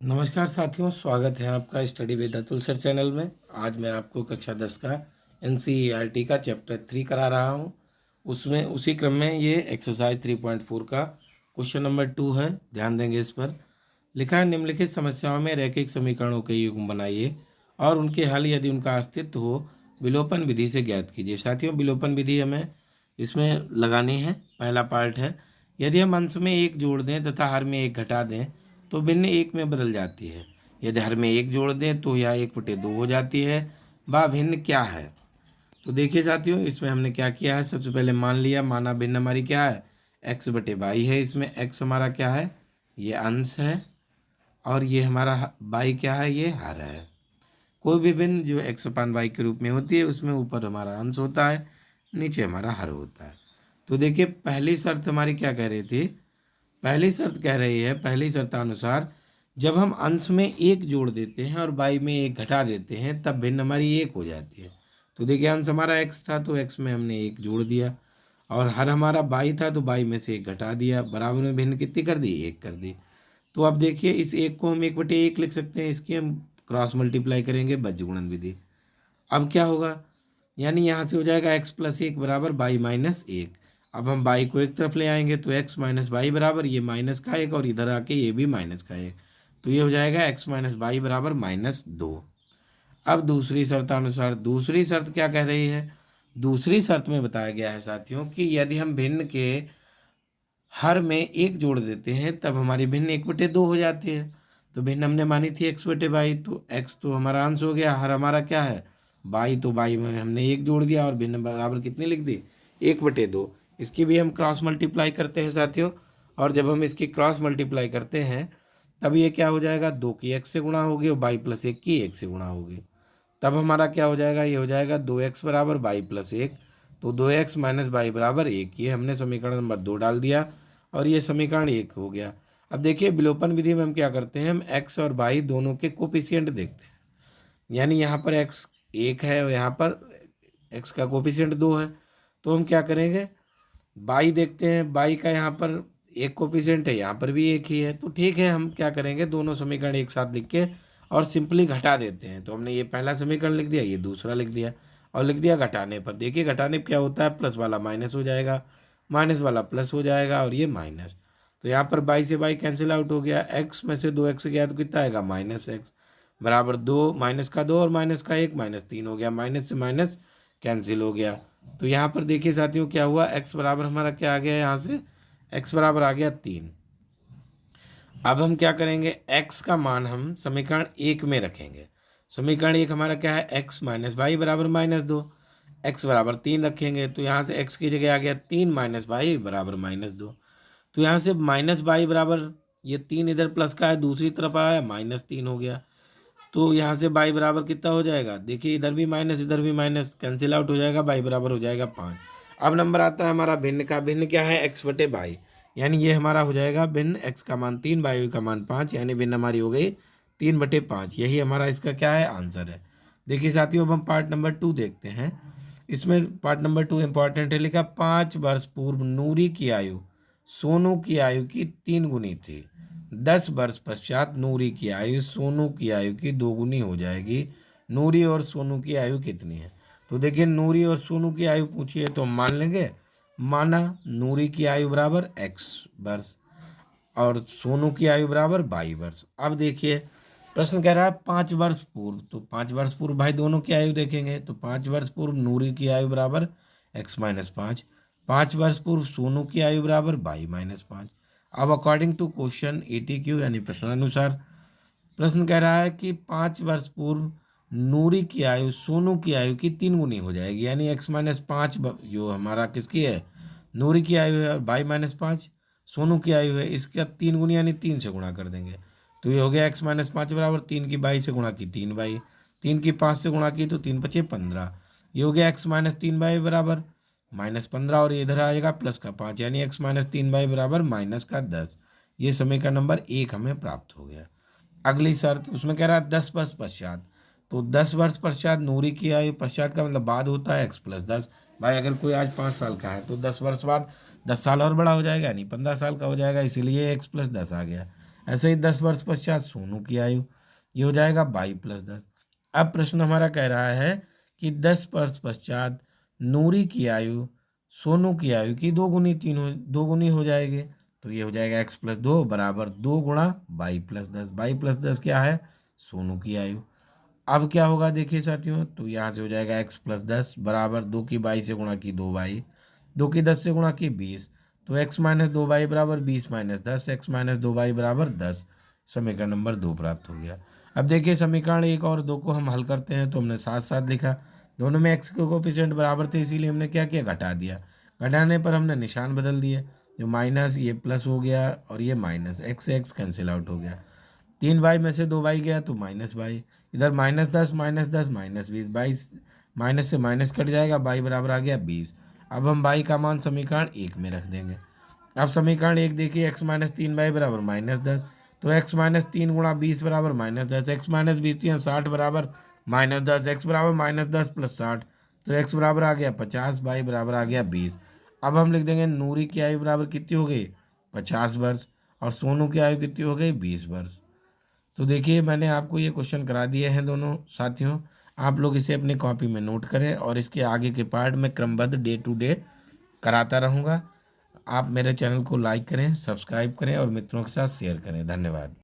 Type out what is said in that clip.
नमस्कार साथियों, स्वागत है आपका study with Atul sir channel में। आज मैं आपको कक्षा 10 का एनसीईआरटी का चैप्टर 3 करा रहा हूं। उसमें उसी क्रम में ये एक्सरसाइज 3.4 का क्वेश्चन नंबर 2 है। ध्यान देंगे इस पर। लिखा है, निम्नलिखित समस्याओं में रैखिक समीकरणों के युग्म बनाइए और उनके हल यदि उनका अस्तित्व हो विलोपन विधि से ज्ञात कीजिए। साथियों, विलोपन विधि हमें इसमें लगानी है। पहला पार्ट है, यदि हम अंश में एक जोड़ दें तथा हर में एक घटा दें तो भिन्न एक में बदल जाती है। यदि हर में एक जोड़ दें तो यह 1/2 हो जाती है। वह भिन्न क्या है? तो देखिए साथियों, इसमें हमने क्या किया है, सबसे पहले मान लिया, माना भिन्न हमारी क्या है, x/y है। इसमें x हमारा क्या है, ये अंश है, और ये हमारा y क्या है, ये हर है। कोई भी भिन्न जो x/y के रूप में होती है उसमें ऊपर हमारा अंश होता है, नीचे हमारा हर होता है। तो देखिए, पहली शर्त हमारी क्या कह रही थी, पहली शर्त कह रही है, पहली शर्तानुसार जब हम अंश में एक जोड़ देते हैं और बाई में एक घटा देते हैं तब भिन्न हमारी एक हो जाती है। तो देखिए, अंश हमारा x था तो x में हमने एक जोड़ दिया, और हर हमारा बाई था तो बाई में से एक घटा दिया, बराबर में भिन्न कितनी कर दी, एक कर दी। तो अब देखिए, इस एक को हम 1/1 लिख सकते हैं, इसकी हम क्रॉस मल्टीप्लाई करेंगे बज्रगुणन विधि। अब क्या होगा, यानी यहाँ से हो जाएगा x+1 बराबर y-1। अब हम y को एक तरफ ले आएंगे तो x माइनस वाई बराबर ये माइनस का एक, और इधर आके ये भी माइनस का एक, तो ये हो जाएगा x माइनस वाई बराबर -2। अब दूसरी शर्तानुसार, दूसरी शर्त क्या कह रही है, दूसरी शर्त में बताया गया है साथियों कि यदि हम भिन्न के हर में एक जोड़ देते हैं तब हमारी भिन्न 1/2 हो जाती है। तो भिन्न हमने मानी थी x/y, तो x तो हमारा अंश हो गया, हर हमारा क्या है, बाई, तो बाई में हमने एक जोड़ दिया और भिन्न बराबर कितनी लिख दी, 1/2। इसकी भी हम क्रॉस मल्टीप्लाई करते हैं साथियों, और जब हम इसकी क्रॉस मल्टीप्लाई करते हैं तब ये क्या हो जाएगा, 2 की x से गुणा होगी और y+1 की 1 से गुणा होगी। तब हमारा क्या हो जाएगा, ये हो जाएगा 2x बराबर y+1। तो 2x माइनस वाई बराबर 1, ये हमने समीकरण नंबर 2 डाल दिया और ये समीकरण 1 हो गया। अब देखिए, विलोपन विधि में हम क्या करते हैं, हम x और y दोनों के कोफिशिएंट देखते हैं। यानी यहाँ पर x 1 है और यहाँ पर x का कोफिशिएंट 2 है, तो हम क्या करेंगे, y देखते हैं, y का यहाँ पर एक कोफिशिएंट है, यहाँ पर भी एक ही है। तो ठीक है, हम क्या करेंगे, दोनों समीकरण एक साथ लिख के और सिंपली घटा देते हैं। तो हमने ये पहला समीकरण लिख दिया, ये दूसरा लिख दिया, और लिख दिया घटाने पर। देखिए, घटाने पर क्या होता है, प्लस वाला माइनस हो जाएगा, माइनस वाला प्लस हो जाएगा, और ये माइनस। तो यहाँ पर बाई से बाई कैंसिल आउट हो गया, x में से 2x गया तो कितना आएगा, -x बराबर 2, माइनस का 2 और माइनस का 1 -3 हो गया, माइनस से माइनस कैंसिल हो गया। तो यहाँ पर देखिए साथियों, क्या हुआ, x बराबर हमारा क्या आ गया, यहाँ से x बराबर आ गया 3। अब हम क्या करेंगे, x का मान हम समीकरण 1 में रखेंगे। समीकरण 1 हमारा क्या है, x माइनस वाई बराबर -2, x बराबर 3 रखेंगे, तो यहाँ से x की जगह आ गया 3 माइनस वाई बराबर -2। तो यहाँ से माइनस वाई बराबर, ये 3 इधर प्लस का है, दूसरी तरफ आया -3 हो गया। तो यहाँ से बाई बराबर कितना हो जाएगा, देखिए इधर भी माइनस इधर भी माइनस, कैंसिल आउट हो जाएगा, बाई बराबर हो जाएगा 5। अब नंबर आता है हमारा भिन्न का, भिन्न क्या है, x/y, यानी ये हमारा हो जाएगा भिन्न, x का मान 3, y का मान 5, यानी भिन्न हमारी हो गई 3/5। यही हमारा इसका क्या है, आंसर है। देखिए साथियों, अब हम पार्ट नंबर 2 देखते हैं। इसमें पार्ट नंबर 2 इंपॉर्टेंट है, लिखा 5 वर्ष पूर्व नूरी की आयु सोनू की आयु की 3 गुनी थी। 10 वर्ष पश्चात नूरी की आयु सोनू की आयु की 2 गुनी हो जाएगी। नूरी और सोनू की आयु कितनी है? तो देखिए, नूरी और सोनू की आयु पूछी है तो हम मान लेंगे, माना नूरी की आयु बराबर x वर्ष और सोनू की आयु बराबर 22 वर्ष। अब देखिए, प्रश्न कह रहा है 5 वर्ष पूर्व, तो 5 वर्ष पूर्व भाई दोनों की आयु देखेंगे, तो 5 वर्ष पूर्व नूरी की आयु बराबर x-5, 5 वर्ष पूर्व सोनू की आयु बराबर 22-5। अब अकॉर्डिंग टू क्वेश्चन ATQ यानी प्रश्नानुसार, प्रश्न कह रहा है कि 5 वर्ष पूर्व नूरी की आयु सोनू की आयु की 3 गुनी हो जाएगी, यानी x-5 जो हमारा किसकी है, नूरी की आयु है, और y-5 सोनू की आयु है, इसका 3 गुनी यानी 3 से गुणा कर देंगे। तो ये हो गया x-5 बराबर 3 की 22 से गुणा की 3y, 3 की 5 से गुणा की तो 3×5 = 15। ये हो गया x-3y बराबर -15, और इधर आएगा प्लस का 5, यानी x-3y बराबर -10। ये समीकरण नंबर 1 हमें प्राप्त हो गया। अगली शर्त, उसमें कह रहा है 10 वर्ष पश्चात, तो 10 वर्ष पश्चात नूरी की आयु, पश्चात का मतलब बाद होता है, x+10। भाई अगर कोई आज 5 साल का है तो 10 वर्ष बाद 10 साल और बड़ा हो जाएगा, यानी 15 साल का हो जाएगा, इसीलिए x+10 आ गया। ऐसे ही 10 वर्ष पश्चात सोनू की आयु, ये हो जाएगा 22+10। अब प्रश्न हमारा कह रहा है कि 10 वर्ष पश्चात नूरी की आयु सोनू की आयु की दो गुनी हो जाएगी। तो ये हो जाएगा x+2 बराबर 2 × 22+10। 22+10 क्या है? सोनू की आयु। अब क्या होगा देखिए साथियों, तो यहाँ से हो जाएगा x+10 बराबर 2 की 22 से गुणा की 2y, 2 की 10 से गुणा की 20। तो x-2y बराबर 20-10, x-2y बराबर 10। समीकरण नंबर 2 प्राप्त हो गया। अब देखिए समीकरण 1 और 2 को हम हल करते हैं, तो हमने साथ साथ लिखा, दोनों में x के कोफिशिएंट बराबर थे, इसीलिए हमने क्या किया, घटा दिया। घटाने पर हमने निशान बदल दिए, जो माइनस ये प्लस हो गया और ये माइनस, x से x कैंसिल आउट हो गया। 3y में से 2y गया तो -y, इधर -10 -10 -20, 22 माइनस से माइनस कट जाएगा, y बराबर आ गया 20। अब हम y का मान समीकरण 1 में रख देंगे। अब समीकरण 1 देखिए, x-3y बराबर -10, तो x-3 गुणा 20 बराबर -10, x-20 60 बराबर -10, x बराबर -10 + 60, तो x बराबर आ गया 50, y बराबर आ गया 20। अब हम लिख देंगे नूरी की आयु बराबर कितनी हो गई, 50 वर्ष, और सोनू की आयु कितनी हो गई, 20 वर्ष। तो देखिए मैंने आपको ये क्वेश्चन करा दिए हैं दोनों साथियों, आप लोग इसे अपनी कॉपी में नोट करें और इसके आगे के पार्ट में क्रमबद्ध डे टू डे कराता रहूँगा। आप मेरे चैनल को लाइक करें, सब्सक्राइब करें और मित्रों के साथ शेयर करें। धन्यवाद।